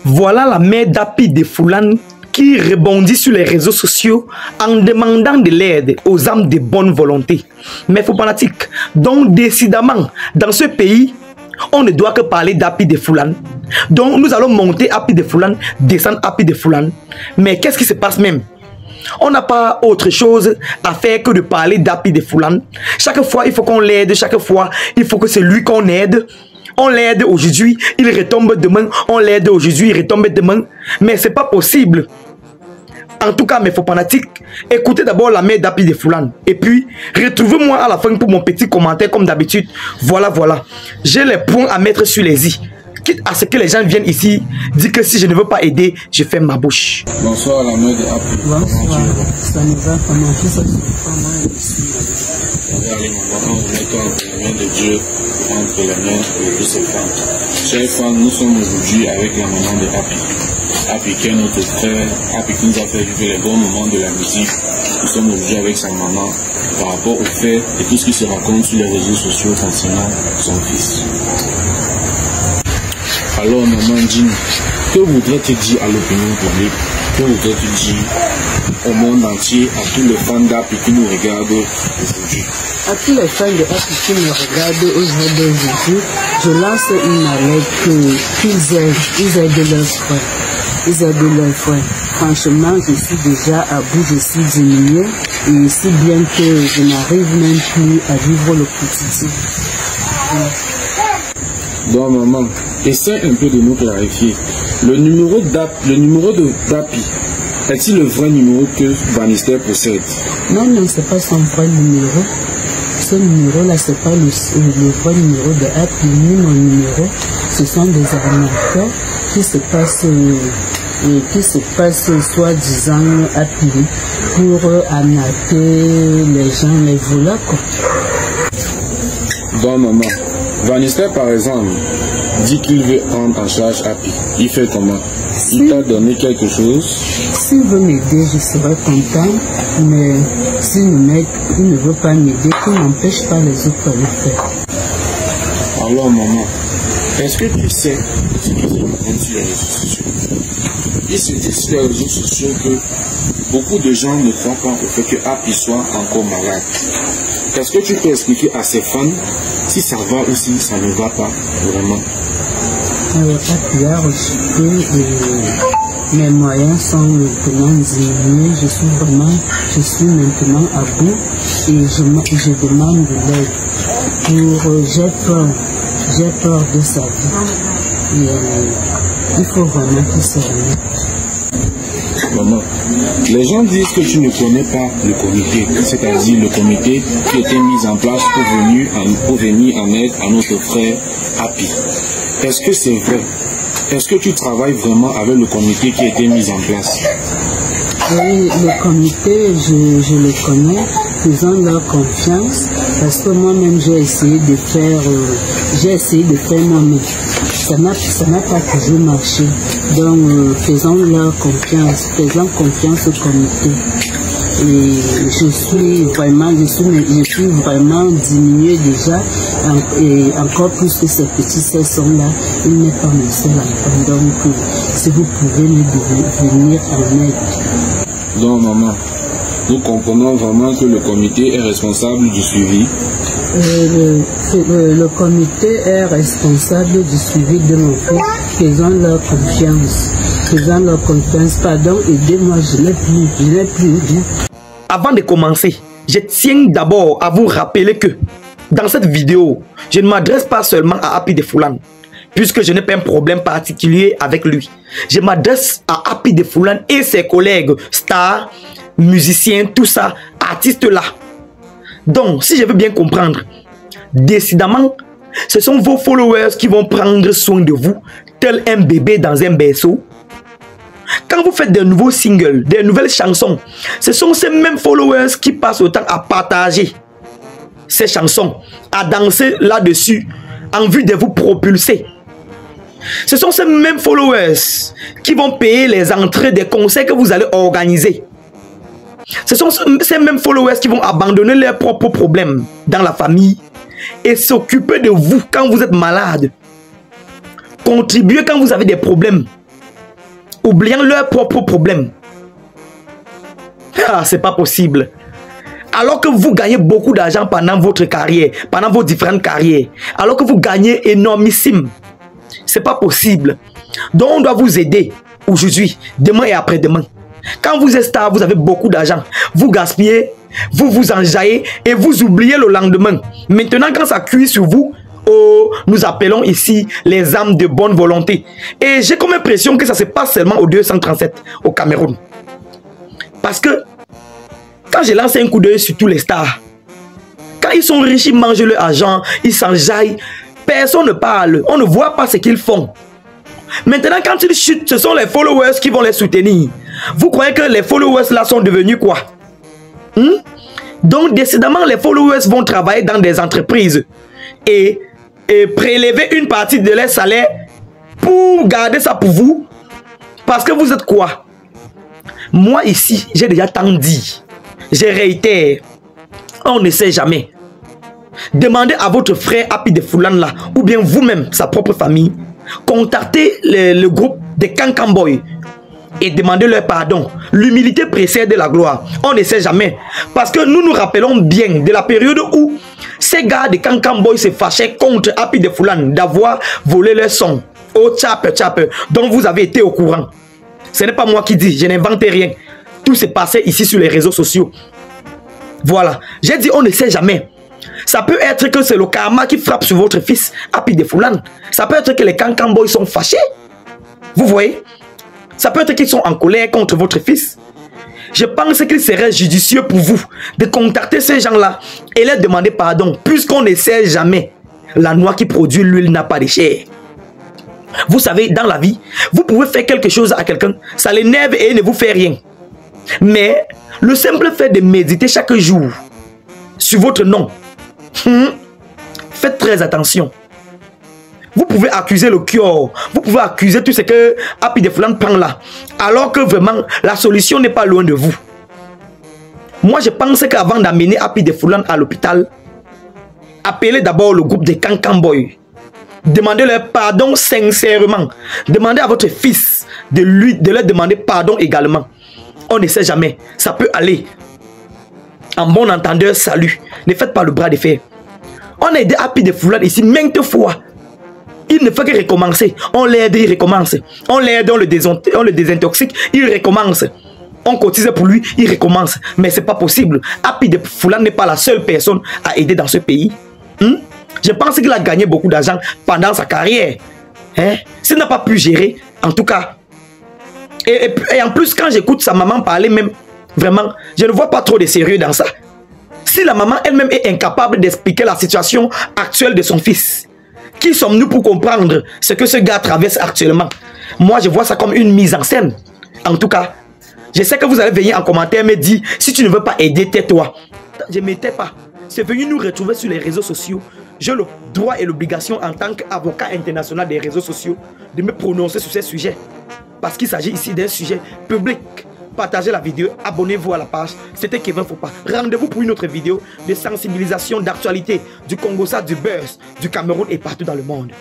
Voilà la mère d'Happy Defoulan qui rebondit sur les réseaux sociaux en demandant de l'aide aux âmes de bonne volonté. Mais faux fanatiques, donc décidément, dans ce pays, on ne doit que parler d'Happy Defoulan. Donc nous allons monter Happy Defoulan, descendre Happy Defoulan. Mais qu'est-ce qui se passe même? On n'a pas autre chose à faire que de parler d'Happy Defoulan. Chaque fois, il faut qu'on l'aide. Chaque fois, il faut que c'est lui qu'on aide. On l'aide aujourd'hui, il retombe demain. On l'aide aujourd'hui, il retombe demain. Mais c'est pas possible. En tout cas, mes faux fanatiques, écoutez d'abord la mère d'Happy Defoulan. Et puis, retrouvez-moi à la fin pour mon petit commentaire comme d'habitude. Voilà. J'ai les points à mettre sur les i. Quitte à ce que les gens viennent ici, dire que si je ne veux pas aider, je ferme ma bouche. Bonsoir la mère de Happy. Bonsoir. Ça ne va comment tout ça se passe ici. Regardez maman, on met entre les mains de Dieu, entre les mains de tous ses femmes. Chers femmes, nous sommes aujourd'hui avec la maman de Happy. Happy qui est notre frère, Happy qui nous a fait vivre les bons moments de la musique. Nous sommes aujourd'hui avec sa maman par rapport au fait et tout ce qui se raconte sur les réseaux sociaux concernant son fils. Alors maman, dis-nous, que voudrais-tu dire à l'opinion publique? Que voudrais-tu dire au monde entier, à tous les fans d'Happy qui nous regardent aujourd'hui? À tous les fans de Happy qui me regardent aujourd'hui, je lance une alerte qu'ils aident leurs frères. Ils aident leurs frères. Franchement, je suis déjà à bout, je suis diminuée et si bien que je n'arrive même plus à vivre le quotidien. Donc maman, essaie un peu de nous clarifier. Le numéro de d'Happy, est-il le vrai numéro que Vanister possède? Non, c'est pas son vrai numéro. Ce numéro-là, c'est pas le vrai numéro de Happy, ni mon numéro. Ce sont des arnaqueurs qui se passent soi-disant Happy pour arnaquer les gens, les voleurs, quoi. Bon maman, Vanister par exemple dit qu'il veut prendre en charge Happy. Il fait comment? Il t'a donné quelque chose? S'il veut m'aider, je serai content, mais s'il ne veut pas m'aider, qu'il n'empêche pas les autres de le faire. Alors maman, est-ce que tu sais ce qui se raconte sur les réseaux sociaux? Il se dit sur les réseaux sociaux que beaucoup de gens ne croient pas au fait que Happy soit encore malade. Est-ce que tu peux expliquer à ses fans si ça va ou si ça ne va pas vraiment? Happy a reçu et mes moyens sont maintenant diminués. Je suis maintenant à bout et je demande de l'aide. J'ai peur de sa vie. Il faut vraiment qu'il se remette. Maman, les gens disent que tu ne connais pas le comité, c'est-à-dire le comité qui a été mis en place pour venir en aide à notre frère Happy. Est-ce que c'est vrai? Est-ce que tu travailles vraiment avec le comité qui a été mis en place? Oui, le comité, je le connais, faisons-leur confiance, parce que moi-même j'ai essayé de faire moi-même. Ça n'a pas toujours marché. Donc faisons-leur confiance, faisons confiance au comité. Et je suis vraiment diminuée déjà, et encore plus que ces petits sœurs sont là, il n'est pas mon seul enfant. Donc si vous pouvez me venir en aide. Donc maman, nous comprenons vraiment que le comité est responsable du suivi. Le comité est responsable du suivi de mon fils. Faisons-leur confiance. Faisons-leur confiance. Pardon, aidez-moi, je n'ai plus rien. Avant de commencer, je tiens d'abord à vous rappeler que dans cette vidéo, je ne m'adresse pas seulement à Happy Defoulan, puisque je n'ai pas un problème particulier avec lui. Je m'adresse à Happy Defoulan et ses collègues, stars, musiciens, tout ça, artistes là. Donc, si je veux bien comprendre, décidément, ce sont vos followers qui vont prendre soin de vous, tel un bébé dans un berceau. Quand vous faites de nouveaux singles, des nouvelles chansons, ce sont ces mêmes followers qui passent le temps à partager ces chansons, à danser là-dessus, en vue de vous propulser. Ce sont ces mêmes followers qui vont payer les entrées des concerts que vous allez organiser. Ce sont ces mêmes followers qui vont abandonner leurs propres problèmes dans la famille et s'occuper de vous quand vous êtes malade. Contribuer quand vous avez des problèmes. oubliant leurs propres problèmes. Ah, c'est pas possible. Alors que vous gagnez beaucoup d'argent pendant votre carrière, pendant vos différentes carrières, alors que vous gagnez énormissime, c'est pas possible. Donc on doit vous aider aujourd'hui, demain et après-demain. Quand vous êtes star, vous avez beaucoup d'argent, vous gaspillez, vous vous enjaillez et vous oubliez le lendemain. Maintenant, quand ça cuit sur vous, oh, nous appelons ici les âmes de bonne volonté. Et j'ai comme impression que ça se passe seulement au 237 au Cameroun. Parce que quand j'ai lancé un coup d'œil sur tous les stars, quand ils sont riches, ils mangent leur argent, ils s'enjaillent, personne ne parle, on ne voit pas ce qu'ils font. Maintenant, quand ils chutent, ce sont les followers qui vont les soutenir. Vous croyez que les followers là sont devenus quoi? Donc, décidément, les followers vont travailler dans des entreprises et prélever une partie de leur salaire pour garder ça pour vous. Parce que vous êtes quoi? Moi ici, j'ai déjà tant dit. Je réitère, on ne sait jamais. Demandez à votre frère Happy de Foulan là, ou bien vous-même, sa propre famille, contactez le groupe des Cancan Boys et demandez leur pardon. L'humilité précède la gloire. On ne sait jamais. Parce que nous nous rappelons bien de la période où ces gars de Cancan Boys se fâchaient contre Happy de Foulan d'avoir volé leur son. Oh tchape tchape, dont vous avez été au courant. Ce n'est pas moi qui dis, je n'invente rien. Tout s'est passé ici sur les réseaux sociaux. Voilà. J'ai dit on ne sait jamais. Ça peut être que c'est le karma qui frappe sur votre fils Happy de Foulan. Ça peut être que les Cancan Boys sont fâchés. Vous voyez? Ça peut être qu'ils sont en colère contre votre fils. Je pense qu'il serait judicieux pour vous de contacter ces gens-là et leur demander pardon, puisqu'on ne sait jamais. La noix qui produit l'huile n'a pas de chair. Vous savez, dans la vie, vous pouvez faire quelque chose à quelqu'un, ça l'énerve et il ne vous fait rien. Mais le simple fait de méditer chaque jour sur votre nom, faites très attention. Vous pouvez accuser le cœur, vous pouvez accuser tout ce que Happy de Foulan prend là, alors que vraiment la solution n'est pas loin de vous. Moi je pense qu'avant d'amener Happy de Foulan à l'hôpital, appelez d'abord le groupe des Cancan Boys. Demandez leur pardon sincèrement. Demandez à votre fils de leur demander pardon également. On ne sait jamais, ça peut aller. En bon entendeur, salut. Ne faites pas le bras de fer. On a aidé Happy de Foulan ici maintes fois. Il ne fait que recommencer. On l'aide, il recommence. On l'aide, on le désintoxique, il recommence. On cotise pour lui, il recommence. Mais c'est pas possible. Happy de Foulan n'est pas la seule personne à aider dans ce pays. Je pense qu'il a gagné beaucoup d'argent pendant sa carrière. S'il n'a pas pu gérer, en tout cas. Et en plus, quand j'écoute sa maman parler même, vraiment, je ne vois pas trop de sérieux dans ça. Si la maman elle-même est incapable d'expliquer la situation actuelle de son fils, qui sommes-nous pour comprendre ce que ce gars traverse actuellement? Moi, je vois ça comme une mise en scène. En tout cas, je sais que vous allez venir en commentaire me dire, si tu ne veux pas aider, tais-toi. Je ne m'étais pas. C'est venu nous retrouver sur les réseaux sociaux. J'ai le droit et l'obligation en tant qu'avocat international des réseaux sociaux de me prononcer sur ces sujets. Parce qu'il s'agit ici d'un sujet public. Partagez la vidéo, abonnez-vous à la page. C'était Kevin Fopa. Rendez-vous pour une autre vidéo de sensibilisation d'actualité du Congo, ça, du buzz, du Cameroun et partout dans le monde.